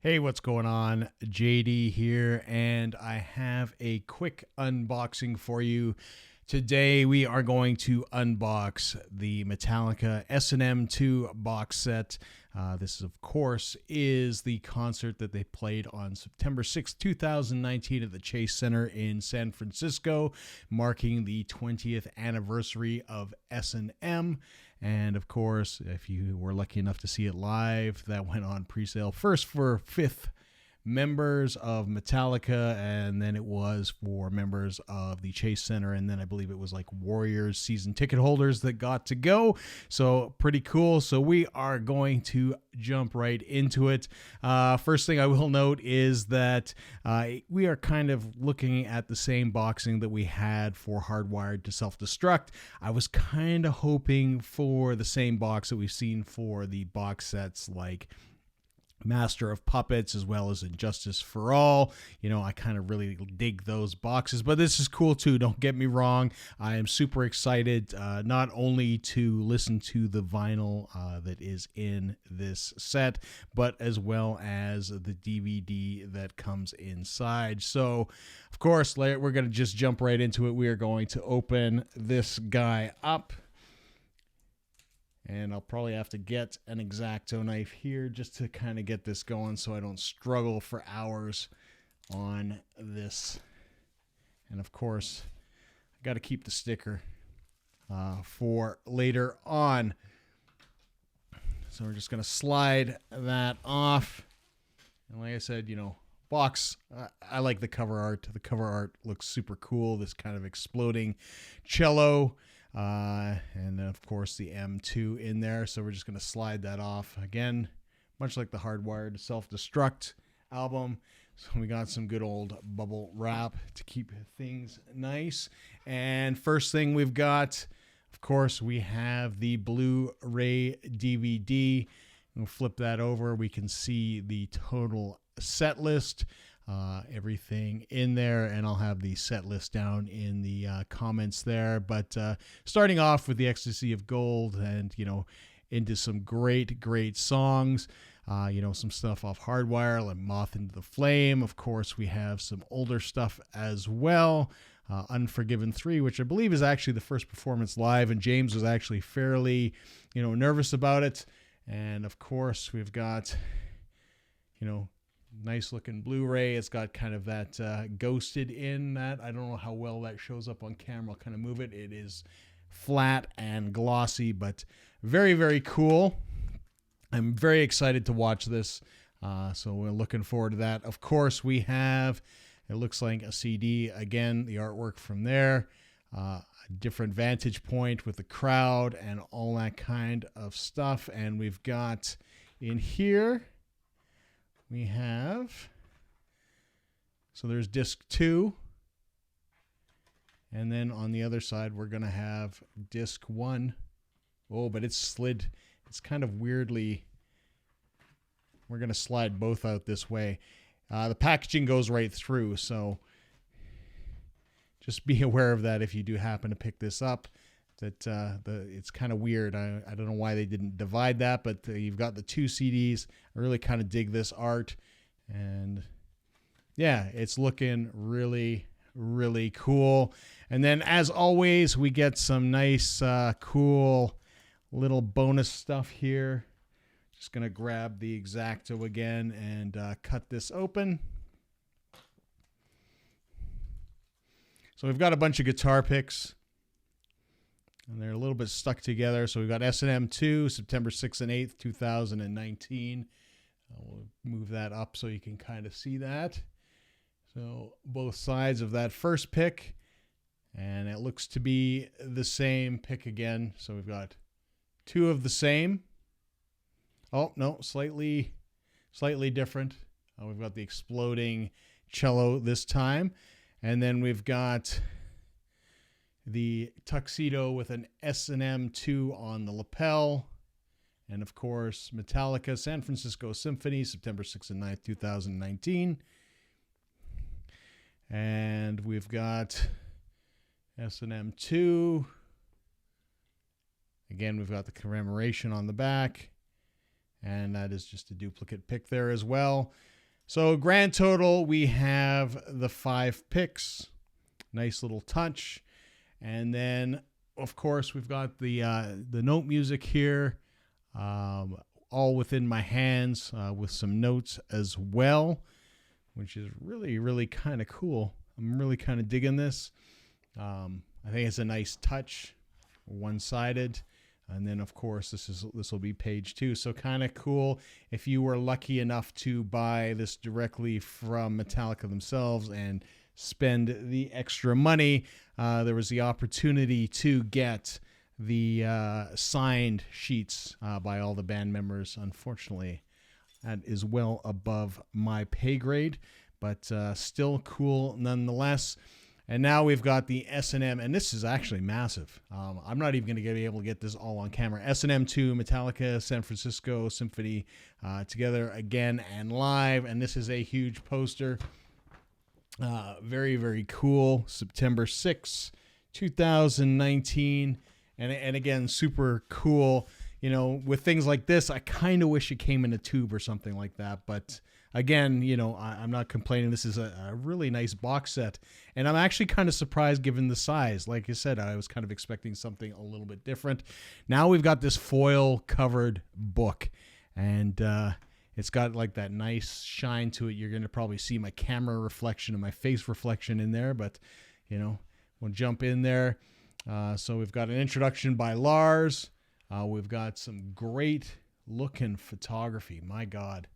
Hey, what's going on? JD here, and I have a quick unboxing for you. Today, we are going to unbox the Metallica S&M2 box set. This, of course, is the concert that they played on September 6, 2019 at the Chase Center in San Francisco, marking the 20th anniversary of S&M. And of course, if you were lucky enough to see it live, that went on pre-sale first for fifth members of Metallica, and then it was for members of the Chase Center, and then I believe it was like Warriors season ticket holders that got to go. So pretty cool. So we are going to jump right into it. First thing I will note is that we are kind of looking at the same boxing that we had for Hardwired to Self-Destruct. I was kind of hoping for the same box that we've seen for the box sets like Master of Puppets as well as Injustice for All. You know, I kind of really dig those boxes, but this is cool too. Don't get me wrong. I am super excited not only to listen to the vinyl that is in this set, but as well as the DVD that comes inside. So, of course, we're going to just jump right into it. We are going to open this guy up. And I'll probably have to get an X-Acto knife here just to kind of get this going so I don't struggle for hours on this. And of course, I got to keep the sticker for later on. So we're just going to slide that off. And like I said, you know, box, I like the cover art. The cover art looks super cool. This kind of exploding cello. And then, of course, the M2 in there. So we're just going to slide that off. Again, much like the Hardwired Self-Destruct album. So we got some good old bubble wrap to keep things nice. And first thing we've got, of course, we have the Blu-ray DVD. We'll flip that over. We can see the total set list. Everything in there, and I'll have the set list down in the comments there. But starting off with the Ecstasy of Gold, and you know, into some great songs. You know, some stuff off Hardwire like Moth into the Flame. Of course, we have some older stuff as well. Unforgiven 3, which I believe is actually the first performance live, and James was actually fairly, you know, nervous about it. And of course, we've got, you know, nice looking Blu-ray. It's got kind of that ghosted in that. I don't know how well that shows up on camera. I'll kind of move it. It is flat and glossy, but very cool. I'm very excited to watch this. So we're looking forward to that. Of course, we have, it looks like a CD. Again, the artwork from there. A different vantage point with the crowd and all that kind of stuff. And we've got in here, we have, so there's disc 2, and then on the other side we're going to have disc 1. Oh, but it's slid. It's kind of weirdly, we're going to slide both out this way. The packaging goes right through, so just be aware of that if you do happen to pick this up. That it's kind of weird. I don't know why they didn't divide that, but you've got the 2 CDs. I really kind of dig this art, and yeah, it's looking really cool. And then, as always, we get some nice, cool little bonus stuff here. Just gonna grab the X-Acto again and cut this open. So we've got a bunch of guitar picks. And they're a little bit stuck together. So we've got S&M2, September 6th and 8th, 2019. We'll move that up so you can kind of see that. So both sides of that first pick. And it looks to be the same pick again. So we've got 2 of the same. Oh, no, slightly different. We've got the exploding cello this time. And then we've got the tuxedo with an S&M2 on the lapel. And of course, Metallica San Francisco Symphony, September 6th and 9th, 2019. And we've got S&M2. Again, we've got the commemoration on the back. And that is just a duplicate pick there as well. So grand total, we have the 5 picks. Nice little touch. And then, of course, we've got the note music here, all within my hands with some notes as well, which is really, really kind of cool. I'm really kind of digging this. I think it's a nice touch, one-sided. And then, of course, this will be page 2. So kind of cool if you were lucky enough to buy this directly from Metallica themselves and spend the extra money. There was the opportunity to get the signed sheets by all the band members. Unfortunately, that is well above my pay grade, but still cool nonetheless. And now we've got the S&M, and this is actually massive. I'm not even going to be able to get this all on camera. S&M2 Metallica San Francisco Symphony together again and live, and this is a huge poster. Very, very cool. September 6, 2019, and again, super cool. You know, with things like this, I kind of wish it came in a tube or something like that, but again, you know, I'm not complaining. This is a really nice box set, and I'm actually kind of surprised given the size. Like I said, I was kind of expecting something a little bit different. Now we've got this foil covered book, and it's got like that nice shine to it. You're going to probably see my camera reflection and my face reflection in there, but you know, we'll jump in there. So we've got an introduction by Lars. We've got some great looking photography. My God.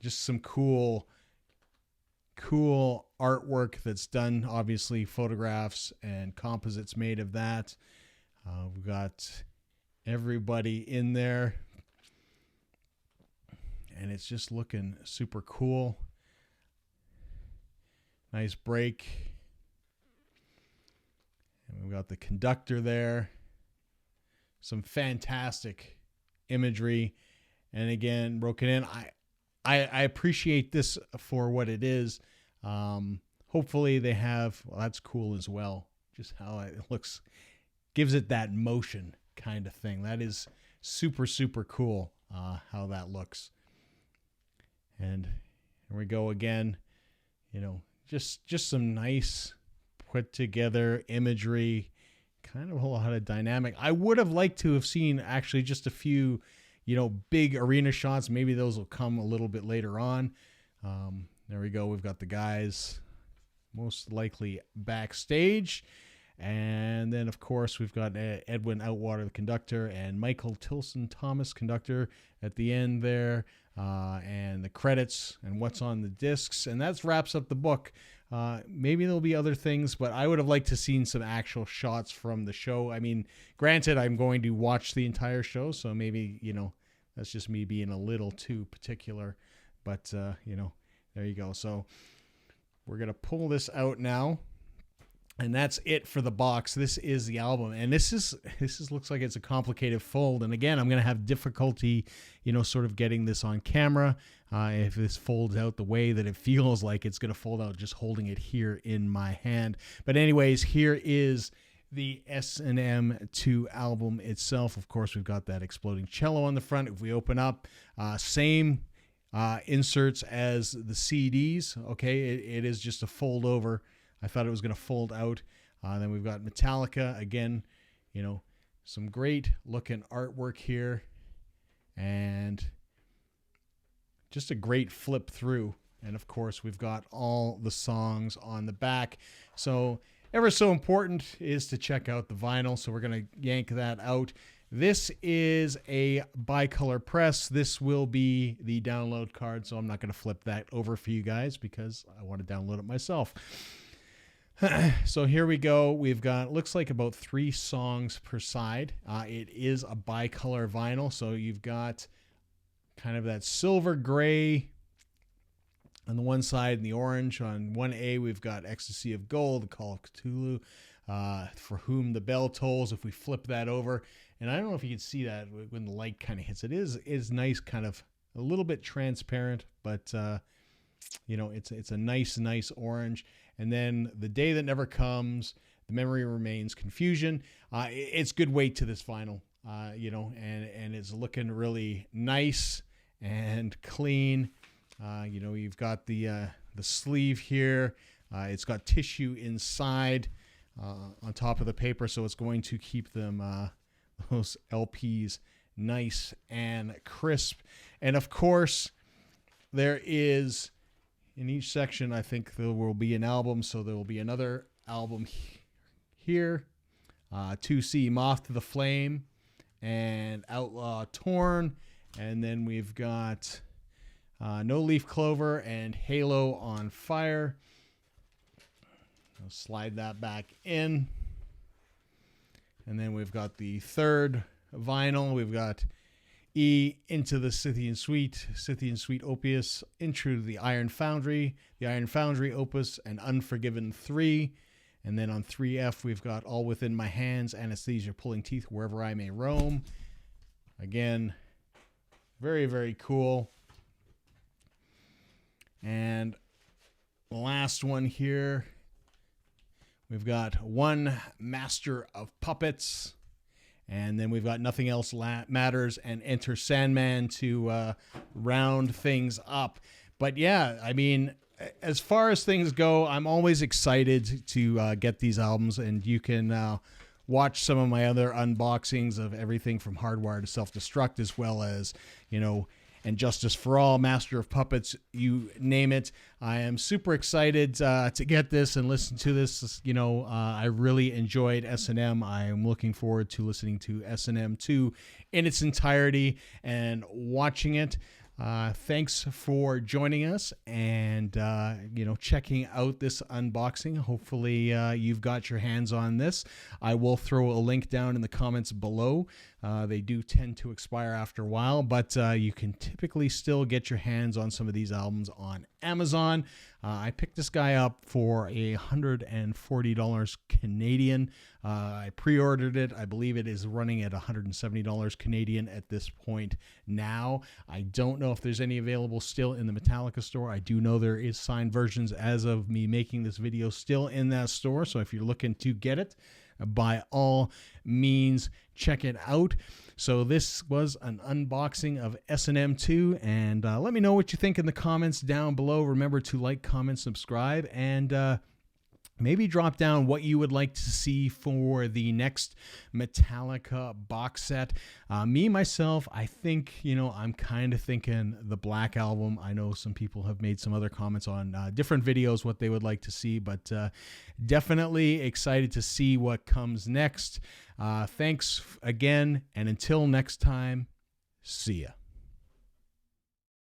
Just some cool artwork that's done. Obviously, photographs and composites made of that. We've got everybody in there, and it's just looking super cool. Nice break. And we've got the conductor there. Some fantastic imagery. And again, broken in. I appreciate this for what it is. Hopefully they have, well, that's cool as well. Just how it looks, gives it that motion kind of thing. That is super, super cool how that looks. And here we go again. You know, just some nice put together imagery, kind of a lot of dynamic. I would have liked to have seen actually just a few, you know, big arena shots. Maybe those will come a little bit later on. There we go. We've got the guys most likely backstage. And then, of course, we've got Edwin Outwater, the conductor, and Michael Tilson Thomas, conductor, at the end there. And the credits and what's on the discs. And that wraps up the book. Maybe there'll be other things, but I would have liked to seen some actual shots from the show. I mean, granted, I'm going to watch the entire show, so maybe, you know, that's just me being a little too particular. But, you know, there you go. So we're going to pull this out now. And that's it for the box. This is the album, and this looks like it's a complicated fold. And again, I'm going to have difficulty, you know, sort of getting this on camera. If this folds out the way that it feels like it's going to fold out, just holding it here in my hand. But anyways, here is the S&M2 album itself. Of course, we've got that exploding cello on the front. If we open up, same inserts as the CDs. Okay, it is just a fold over. I thought it was going to fold out. Then we've got Metallica. Again, you know, some great looking artwork here. And just a great flip through. And, of course, we've got all the songs on the back. So ever so important is to check out the vinyl. So we're going to yank that out. This is a bicolor press. This will be the download card. So I'm not going to flip that over for you guys because I want to download it myself. So here we go. We've got, looks like about 3 songs per side. It is a bicolor vinyl. So you've got kind of that silver gray on the one side and the orange. On 1A, we've got Ecstasy of Gold, The Call of Cthulhu, For Whom the Bell Tolls. If we flip that over, and I don't know if you can see that when the light kind of hits it, is nice, kind of a little bit transparent, but you know, it's a nice orange. And then The Day That Never Comes, The Memory Remains, Confusion. It's good weight to this vinyl, you know, and it's looking really nice and clean. You know, you've got the sleeve here. It's got tissue inside on top of the paper, so it's going to keep them those LPs nice and crisp. And of course, there is in each section, I think there will be an album, so there will be another album here. 2C, Moth to the Flame, and Outlaw Torn. And then we've got No Leaf Clover and Halo on Fire. I'll slide that back in. And then we've got the third vinyl. We've got E, Into the Scythian Suite, Scythian Suite Opus, Intro to the Iron Foundry Opus, and Unforgiven 3. And then on 3F, we've got All Within My Hands, Anesthesia, Pulling Teeth, Wherever I May Roam. Again, very, very cool. And the last one here, we've got One Master of Puppets. And then we've got Nothing Else Matters and Enter Sandman to round things up. But yeah, I mean, as far as things go, I'm always excited to get these albums, and you can watch some of my other unboxings of everything from Hardwire to Self-Destruct, as well as, you know, and Justice for All, Master of Puppets, you name it. I am super excited to get this and listen to this. You know, I really enjoyed S&M. I am looking forward to listening to S&M2 in its entirety and watching it. Thanks for joining us and, you know, checking out this unboxing. Hopefully you've got your hands on this. I will throw a link down in the comments below. They do tend to expire after a while, but you can typically still get your hands on some of these albums on Amazon. I picked this guy up for $140 Canadian. I pre-ordered it. I believe it is running at $170 Canadian at this point now. I don't know if there's any available still in the Metallica store. I do know there is signed versions as of me making this video still in that store. So if you're looking to get it, by all means, check it out. So this was an unboxing of S&M2, and let me know what you think in the comments down below. Remember to like, comment, subscribe, and maybe drop down what you would like to see for the next Metallica box set. Myself, I think, you know, I'm kind of thinking the Black Album. I know some people have made some other comments on different videos what they would like to see, but definitely excited to see what comes next. Thanks again, and until next time, see ya.